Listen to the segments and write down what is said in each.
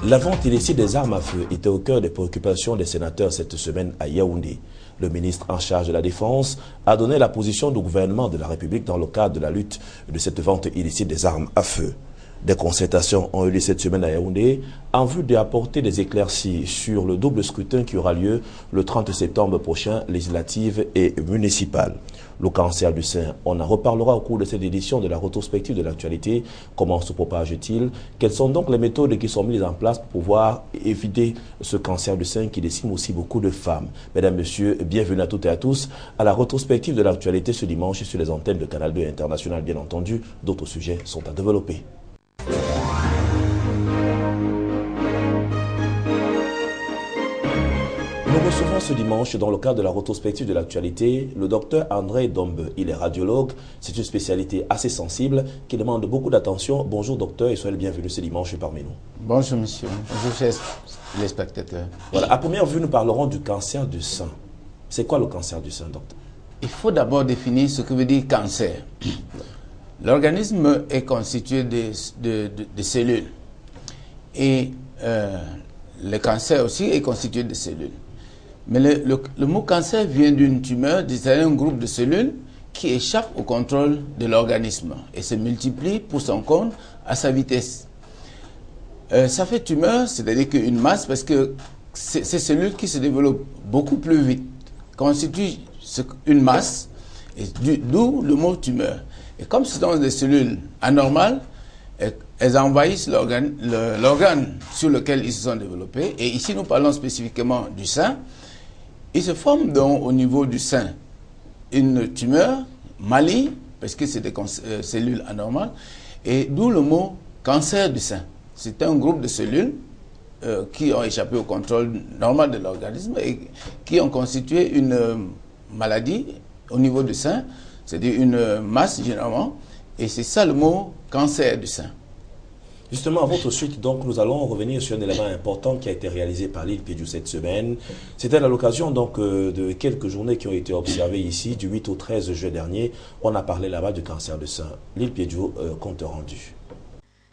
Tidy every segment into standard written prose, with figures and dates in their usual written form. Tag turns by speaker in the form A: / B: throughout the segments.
A: La vente illicite des armes à feu était au cœur des préoccupations des sénateurs cette semaine à Yaoundé. Le ministre en charge de la Défense a donné la position du gouvernement de la République dans le cadre de la lutte de cette vente illicite des armes à feu. Des concertations ont eu lieu cette semaine à Yaoundé en vue d'apporter des éclaircies sur le double scrutin qui aura lieu le 30 septembre prochain, législative et municipale. Le cancer du sein, on en reparlera au cours de cette édition de la rétrospective de l'actualité. Comment se propage-t-il? Quelles sont donc les méthodes qui sont mises en place pour pouvoir éviter ce cancer du sein qui décime aussi beaucoup de femmes? Mesdames, Messieurs, bienvenue à toutes et à tous à la rétrospective de l'actualité ce dimanche sur les antennes de Canal 2 International, bien entendu. D'autres sujets sont à développer. Nous recevons ce dimanche, dans le cadre de la rétrospective de l'actualité, le docteur André Dombe. Il est radiologue. C'est une spécialité assez sensible qui demande beaucoup d'attention. Bonjour docteur et soyez le bienvenu ce dimanche parmi nous.
B: Bonjour monsieur. Bonjour chers les spectateurs.
A: Voilà, à première vue, nous parlerons du cancer du sein. C'est quoi le cancer du sein, docteur?
B: Il faut d'abord définir ce que veut dire cancer. L'organisme est constitué de cellules. Et le cancer aussi est constitué de cellules. Mais le mot cancer vient d'une tumeur, c'est-à-dire un groupe de cellules qui échappe au contrôle de l'organisme et se multiplie pour son compte à sa vitesse. Ça fait tumeur, c'est-à-dire qu'une masse, parce que ces cellules qui se développent beaucoup plus vite constituent une masse, d'où le mot tumeur. Et comme ce sont des cellules anormales, elles envahissent l'organe sur lequel ils se sont développés. Et ici, nous parlons spécifiquement du sein. Il se forme donc au niveau du sein une tumeur maligne, parce que c'est des cellules anormales, et d'où le mot cancer du sein. C'est un groupe de cellules qui ont échappé au contrôle normal de l'organisme et qui ont constitué une maladie au niveau du sein, c'est-à-dire une masse généralement, et c'est ça le mot cancer du sein.
A: Justement, à votre suite, donc, nous allons revenir sur un élément important qui a été réalisé par l'île Piédiou cette semaine. C'était à l'occasion donc de quelques journées qui ont été observées ici, du 8 au 13 juillet dernier. On a parlé là-bas du cancer du sein. L'île Piédiou, compte rendu.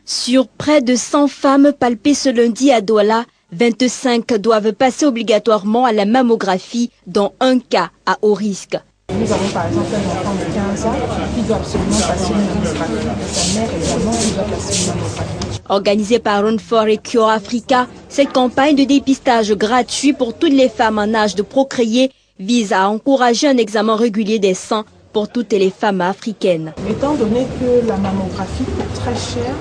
C: Sur près de 100 femmes palpées ce lundi à Douala, 25 doivent passer obligatoirement à la mammographie, dont un cas à haut risque.
D: Nous avons par exemple un enfant de 15 ans qui doit absolument passer une mammographie. Sa mère également qui doit passer une mammographie.
C: Organisée par Runfor et Cure Africa, cette campagne de dépistage gratuit pour toutes les femmes en âge de procréer vise à encourager un examen régulier des seins pour toutes les femmes africaines.
D: Étant donné que la mammographie coûte très cher,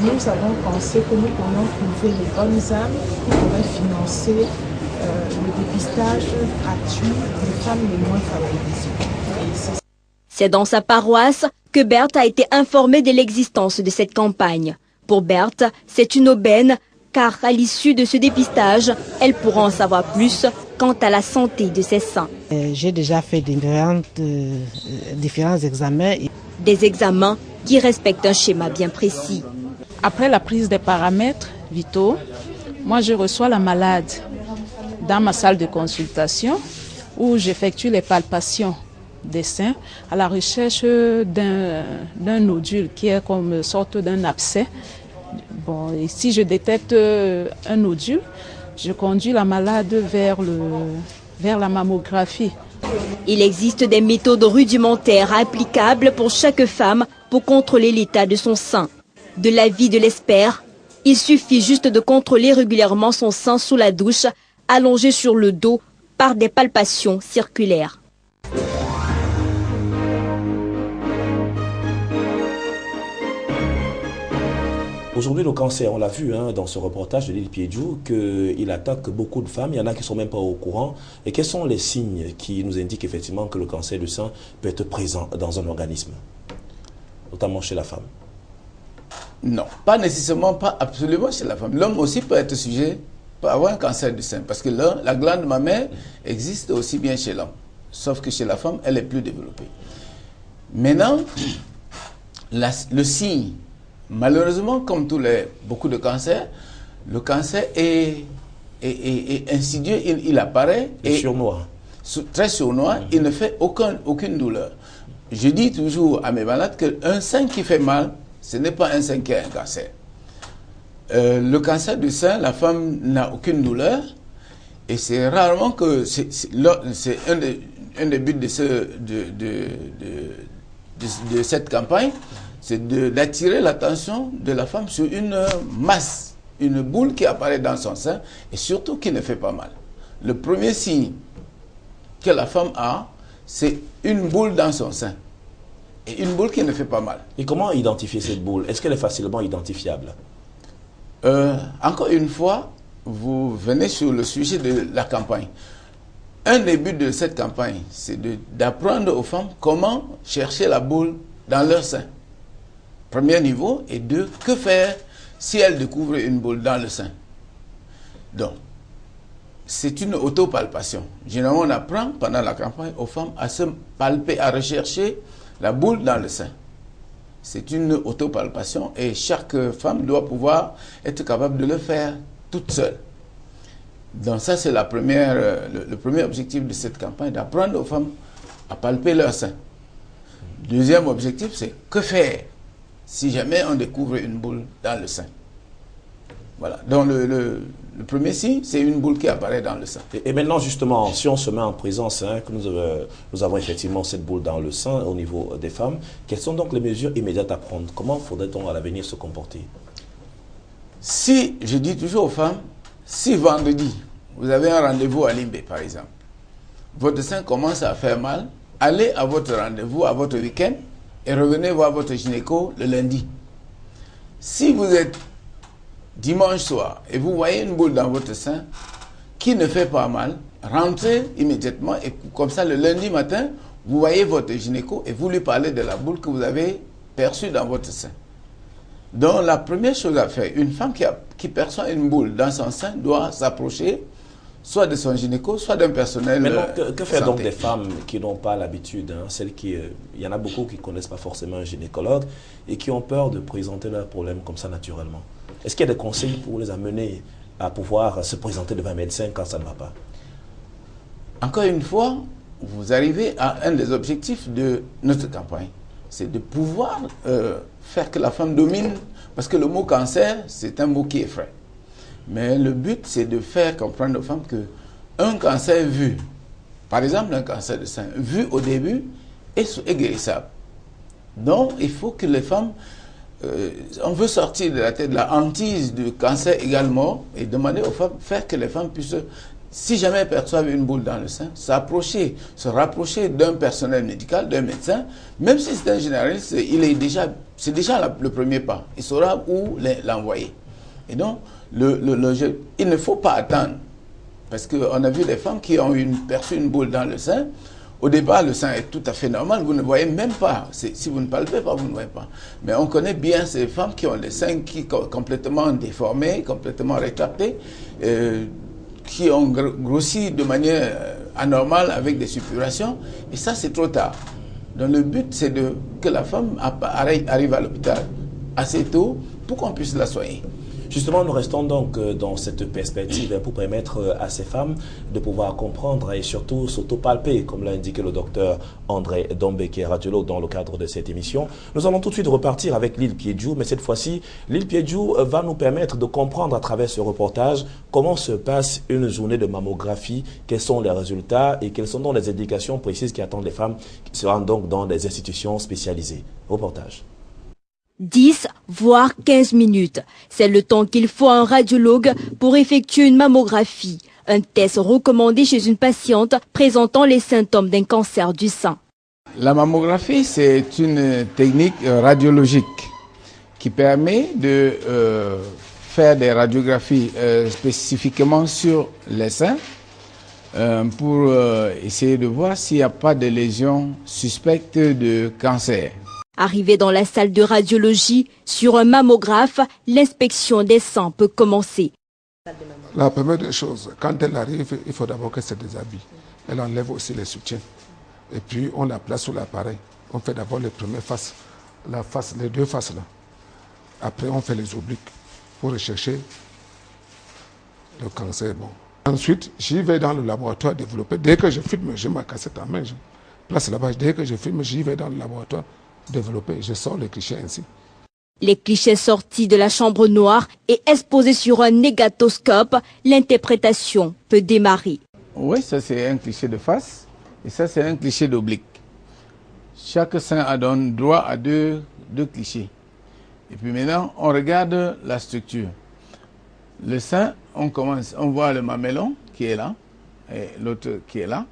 D: nous avons pensé que nous pourrions trouver les bonnes âmes qui pourraient financer le dépistage gratuit des femmes les moins favorisées.
C: C'est dans sa paroisse que Berthe a été informée de l'existence de cette campagne. Pour Berthe, c'est une aubaine car à l'issue de ce dépistage, elle pourra en savoir plus quant à la santé de ses seins.
E: J'ai déjà fait différents examens.
C: Des examens qui respectent un schéma bien précis.
F: Après la prise des paramètres vitaux, moi je reçois la malade dans ma salle de consultation où j'effectue les palpations des seins à la recherche d'un nodule qui est comme une sorte d'un abcès. Bon, et si je détecte un nodule, je conduis la malade vers la mammographie.
C: Il existe des méthodes rudimentaires applicables pour chaque femme pour contrôler l'état de son sein. De l'avis de l'expert, il suffit juste de contrôler régulièrement son sein sous la douche, allongé sur le dos par des palpations circulaires.
A: Aujourd'hui, le cancer, on l'a vu dans ce reportage de l'île Piédiou, qu'il attaque beaucoup de femmes. Il y en a qui ne sont même pas au courant. Et quels sont les signes qui nous indiquent effectivement que le cancer du sein peut être présent dans un organisme, notamment chez la femme?
B: Non, pas nécessairement, pas absolument chez la femme. L'homme aussi peut être sujet, peut avoir un cancer du sein, parce que la glande mammaire existe aussi bien chez l'homme, sauf que chez la femme, elle est plus développée. Maintenant, le signe, malheureusement, comme beaucoup de cancers, le cancer est insidieux, il apparaît et
A: surnois.
B: Très surnois, il ne fait aucune douleur. Je dis toujours à mes malades qu'un sein qui fait mal, ce n'est pas un sein qui a un cancer. Le cancer du sein, la femme n'a aucune douleur. Et c'est rarement que... C'est un des buts de cette campagne, c'est d'attirer l'attention de la femme sur une masse, une boule qui apparaît dans son sein et surtout qui ne fait pas mal. Le premier signe que la femme a, c'est une boule dans son sein. Et une boule qui ne fait pas mal.
A: Et comment identifier cette boule? Est-ce qu'elle est facilement identifiable?
B: Encore une fois, vous venez sur le sujet de la campagne. Un des buts de cette campagne, c'est d'apprendre aux femmes comment chercher la boule dans leur sein. Premier niveau. Et deux, que faire si elles découvrent une boule dans le sein. Donc, c'est une autopalpation. Généralement, on apprend pendant la campagne aux femmes à se palper, à rechercher la boule dans le sein. C'est une autopalpation et chaque femme doit pouvoir être capable de le faire toute seule. Donc ça, c'est le premier objectif de cette campagne, d'apprendre aux femmes à palper leur sein. Deuxième objectif, c'est que faire si jamais on découvre une boule dans le sein. Voilà. Donc le premier signe, c'est une boule qui apparaît dans le sein.
A: Et maintenant, justement, si on se met en présence, que nous avons effectivement cette boule dans le sein au niveau des femmes, quelles sont donc les mesures immédiates à prendre? Comment faudrait-on à l'avenir se comporter?
B: Si, je dis toujours aux femmes, si vendredi, vous avez un rendez-vous à Limbe, par exemple, votre sein commence à faire mal, allez à votre rendez-vous, à votre week-end, et revenez voir votre gynéco le lundi. Si vous êtes dimanche soir et vous voyez une boule dans votre sein qui ne fait pas mal, rentrez immédiatement et comme ça le lundi matin, vous voyez votre gynéco et vous lui parlez de la boule que vous avez perçue dans votre sein. Donc la première chose à faire, une femme qui perçoit une boule dans son sein doit s'approcher soit de son gynéco, soit d'un personnel.
A: Mais donc, que faire donc des femmes qui n'ont pas l'habitude, celles qui, il y en a beaucoup qui ne connaissent pas forcément un gynécologue et qui ont peur de présenter leurs problèmes comme ça naturellement? Est-ce qu'il y a des conseils pour les amener à pouvoir se présenter devant un médecin quand ça ne va pas?
B: Encore une fois, vous arrivez à un des objectifs de notre campagne. C'est de pouvoir faire que la femme domine, parce que le mot cancer, c'est un mot qui effraie. Mais le but, c'est de faire comprendre aux femmes qu'un cancer vu, par exemple un cancer de sein, vu au début, est guérissable. Donc, il faut que les femmes, on veut sortir de la tête de la hantise du cancer également et demander aux femmes, faire que les femmes puissent, si jamais elles perçoivent une boule dans le sein, s'approcher, se rapprocher d'un personnel médical, d'un médecin, même si c'est un généraliste, c'est déjà le premier pas. Il saura où l'envoyer. Et donc, il ne faut pas attendre, parce qu'on a vu des femmes qui ont perçu une boule dans le sein. Au départ, le sein est tout à fait normal, vous ne voyez même pas. Si vous ne palpez pas, vous ne voyez pas. Mais on connaît bien ces femmes qui ont les seins complètement déformés, complètement rétractés, qui ont grossi de manière anormale avec des suppurations. Et ça, c'est trop tard. Donc le but, c'est que la femme arrive à l'hôpital assez tôt pour qu'on puisse la soigner.
A: Justement, nous restons donc dans cette perspective pour permettre à ces femmes de pouvoir comprendre et surtout s'autopalper, comme l'a indiqué le docteur André Dombe, qui est radiologue dans le cadre de cette émission. Nous allons tout de suite repartir avec Lil Piedjou, mais cette fois-ci, Lil Piedjou va nous permettre de comprendre à travers ce reportage comment se passe une journée de mammographie, quels sont les résultats et quelles sont donc les indications précises qui attendent les femmes qui se rendent donc dans des institutions spécialisées. Reportage.
C: 10 voire 15 minutes. C'est le temps qu'il faut à un radiologue pour effectuer une mammographie, un test recommandé chez une patiente présentant les symptômes d'un cancer du sein.
B: La mammographie, c'est une technique radiologique qui permet de faire des radiographies spécifiquement sur les seins pour essayer de voir s'il n'y a pas de lésions suspectes de cancer.
C: Arrivé dans la salle de radiologie, sur un mammographe, l'inspection des seins peut commencer.
E: La première des choses, quand elle arrive, il faut d'abord qu'elle se déshabille. Elle enlève aussi les soutiens. Et puis on la place sur l'appareil. On fait d'abord les premières faces, les deux faces là. Après on fait les obliques pour rechercher le cancer. Bon. Ensuite, j'y vais dans le laboratoire développer. Dès que je filme, j'ai ma cassette en main. Je place là-bas. Dès que je filme, j'y vais dans le laboratoire développer. Je sors les clichés ainsi.
C: Les clichés sortis de la chambre noire et exposés sur un négatoscope, l'interprétation peut démarrer.
B: Oui, ça c'est un cliché de face et ça c'est un cliché d'oblique. Chaque sein a donné droit à deux clichés. Et puis maintenant, on regarde la structure. Le sein, on voit le mamelon qui est là, et l'autre qui est là,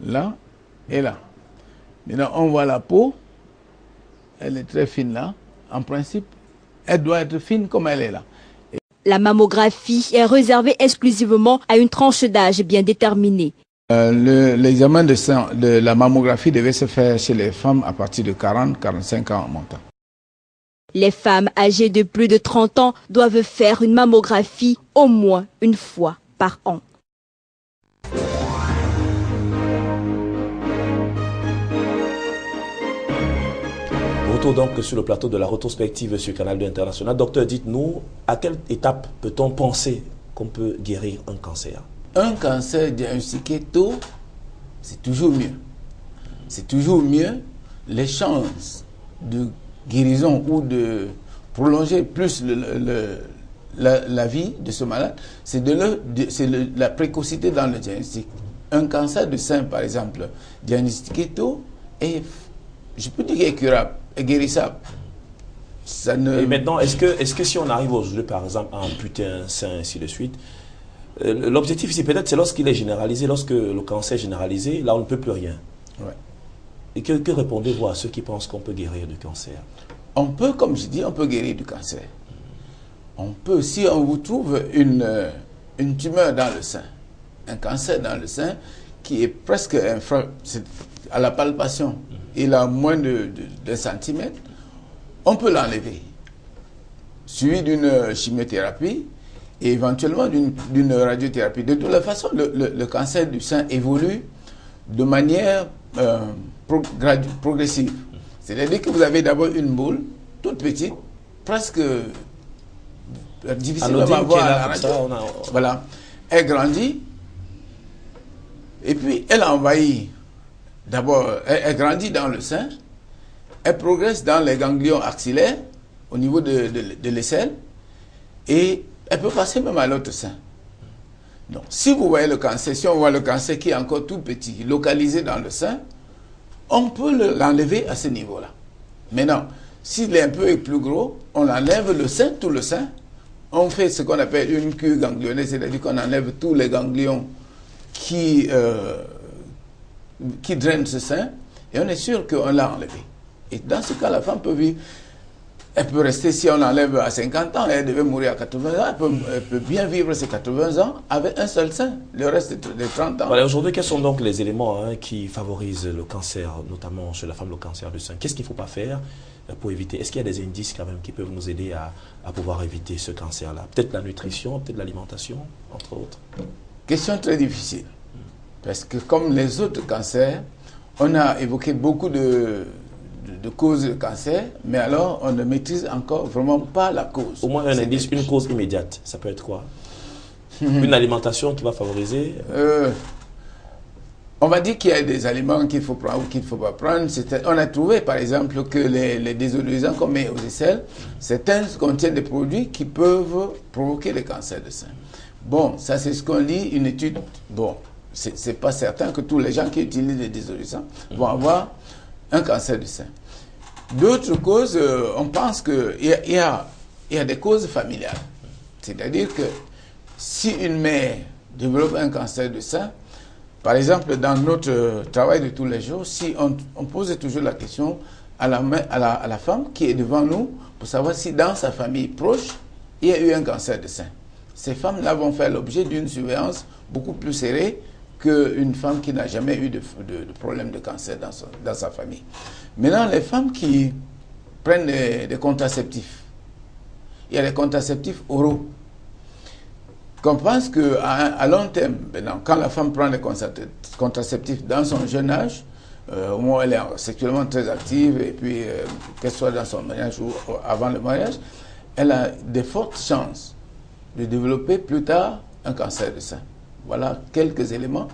B: là et là. Maintenant, on voit la peau, elle est très fine là. En principe, elle doit être fine comme elle est là.
C: La mammographie est réservée exclusivement à une tranche d'âge bien déterminée.
B: L'examen de la mammographie devait se faire chez les femmes à partir de 40-45 ans en montant.
C: Les femmes âgées de plus de 30 ans doivent faire une mammographie au moins une fois par an.
A: Retour donc sur le plateau de la rétrospective sur Canal 2 International. Docteur, dites-nous, à quelle étape peut-on penser qu'on peut guérir un cancer?
B: Un cancer diagnostiqué tôt, c'est toujours mieux. C'est toujours mieux. Les chances de guérison ou de prolonger plus la vie de ce malade, c'est la précocité dans le diagnostic. Un cancer de sein, par exemple, diagnostiqué tôt, je peux dire qu'il est curable, est guérissable. Ça ne...
A: Et maintenant, est-ce que si on arrive aujourd'hui, par exemple, à amputer un sein, ainsi de suite, l'objectif ici, peut-être, c'est lorsqu'il est généralisé, lorsque le cancer est généralisé, là, on ne peut plus rien.
B: Ouais.
A: Et que répondez-vous à ceux qui pensent qu'on peut guérir du cancer?
B: On peut, comme je dis, on peut guérir du cancer. On peut, si on vous trouve une tumeur dans le sein, un cancer dans le sein, qui est presque à la palpation, il a moins d'un centimètre, on peut l'enlever, suivi d'une chimiothérapie et éventuellement d'une radiothérapie. De toute façon, le cancer du sein évolue de manière progressive. C'est-à-dire que vous avez d'abord une boule, toute petite, presque difficilement à voir à la radio. Voilà. Elle grandit, et puis elle envahit. D'abord, elle grandit dans le sein, elle progresse dans les ganglions axillaires, au niveau de l'aisselle, et elle peut passer même à l'autre sein. Donc, si vous voyez le cancer, si on voit le cancer qui est encore tout petit, localisé dans le sein, on peut l'enlever à ce niveau-là. Maintenant, s'il est un peu plus gros, on enlève le sein, tout le sein, on fait ce qu'on appelle une cure ganglionnaire, c'est-à-dire qu'on enlève tous les ganglions qui drainent ce sein, et on est sûr qu'on l'a enlevé. Et dans ce cas, la femme peut vivre, elle peut rester, si on l'enlève à 50 ans, elle devait mourir à 80 ans, elle peut bien vivre ses 80 ans avec un seul sein, le reste des 30 ans.
A: Voilà, aujourd'hui, quels sont donc les éléments qui favorisent le cancer, notamment chez la femme, le cancer du sein? Qu'est-ce qu'il ne faut pas faire pour éviter? Est-ce qu'il y a des indices quand même qui peuvent nous aider à pouvoir éviter ce cancer-là? Peut-être la nutrition, peut-être l'alimentation, entre autres.
B: Question très difficile. Parce que comme les autres cancers, on a évoqué beaucoup de causes de cancer, mais alors on ne maîtrise encore vraiment pas la cause.
A: Au moins un indice, une cause immédiate, ça peut être quoi? Une alimentation qui va favoriser
B: On va dire qu'il y a des aliments qu'il faut prendre ou qu'il ne faut pas prendre. On a trouvé par exemple que les désodorisants qu'on met aux aisselles, certains contiennent des produits qui peuvent provoquer le cancer de sein. Bon, ça c'est ce qu'on lit, une étude. Bon, c'est pas certain que tous les gens qui utilisent des désodorisants vont avoir un cancer du sein. D'autres causes, on pense qu'il y a des causes familiales. C'est-à-dire que si une mère développe un cancer du sein, par exemple, dans notre travail de tous les jours, si on pose toujours la question à la femme qui est devant nous pour savoir si dans sa famille proche, il y a eu un cancer de sein. Ces femmes-là vont faire l'objet d'une surveillance beaucoup plus serrée qu'une femme qui n'a jamais eu de problème de cancer dans sa famille. Maintenant, les femmes qui prennent des contraceptifs, il y a des contraceptifs oraux. Qu'on pense qu'à long terme, maintenant, quand la femme prend des contraceptifs dans son jeune âge, au moins elle est sexuellement très active, et puis qu'elle soit dans son mariage ou avant le mariage, elle a de fortes chances de développer plus tard un cancer de sein. Voilà quelques éléments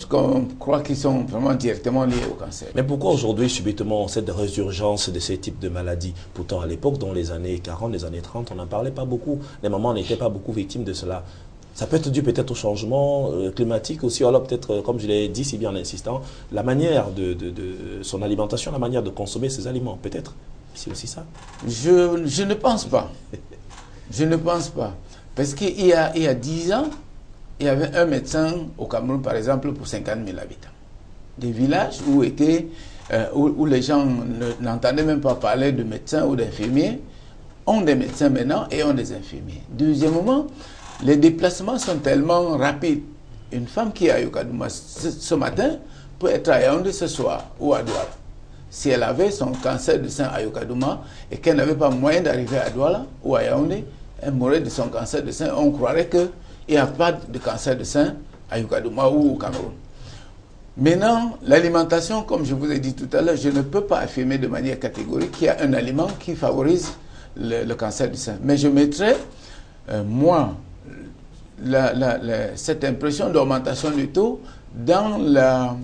B: qu'on croit qu'ils sont vraiment directement liés au cancer.
A: Mais pourquoi aujourd'hui, subitement, cette résurgence de ces types de maladies? Pourtant, à l'époque, dans les années 40, les années 30, on n'en parlait pas beaucoup. Les mamans n'étaient pas beaucoup victimes de cela. Ça peut être dû peut-être au changement climatique aussi, alors peut-être, comme je l'ai dit si bien en insistant, la manière de son alimentation, la manière de consommer ses aliments, peut-être. C'est aussi ça?
B: Je ne pense pas. Je ne pense pas. Parce qu'il y a 10 ans, il y avait un médecin au Cameroun, par exemple, pour 50 000 habitants. Des villages où les gens n'entendaient même pas parler de médecins ou d'infirmiers, ont des médecins maintenant et ont des infirmiers. Deuxièmement, les déplacements sont tellement rapides. Une femme qui est à Yokadouma ce matin peut être à Yaoundé ce soir ou à Douala. Si elle avait son cancer de sein à Yokadouma et qu'elle n'avait pas moyen d'arriver à Douala ou à Yaoundé, elle mourrait de son cancer de sein. On croirait qu'il n'y a pas de cancer de sein à Yokadouma ou au Cameroun. Maintenant, l'alimentation, comme je vous ai dit tout à l'heure, je ne peux pas affirmer de manière catégorique qu'il y a un aliment qui favorise le cancer du sein. Mais je mettrais, moi, cette impression d'augmentation du taux dans la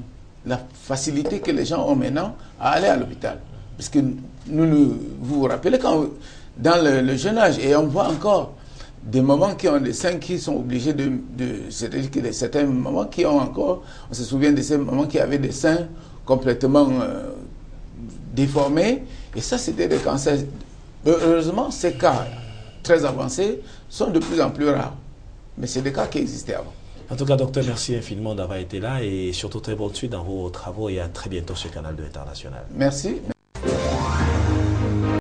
B: facilité que les gens ont maintenant à aller à l'hôpital. Parce que vous vous rappelez quand dans le jeune âge, et on voit encore des mamans qui ont des seins qui sont obligés c'est-à-dire que certains mamans qui ont encore, on se souvient de ces mamans qui avaient des seins complètement déformés, et ça c'était des cancers. Heureusement, ces cas très avancés sont de plus en plus rares. Mais c'est des cas qui existaient avant.
A: En tout cas, docteur, merci infiniment d'avoir été là et surtout très bonne suite dans vos travaux et à très bientôt sur Canal 2 International.
B: Merci.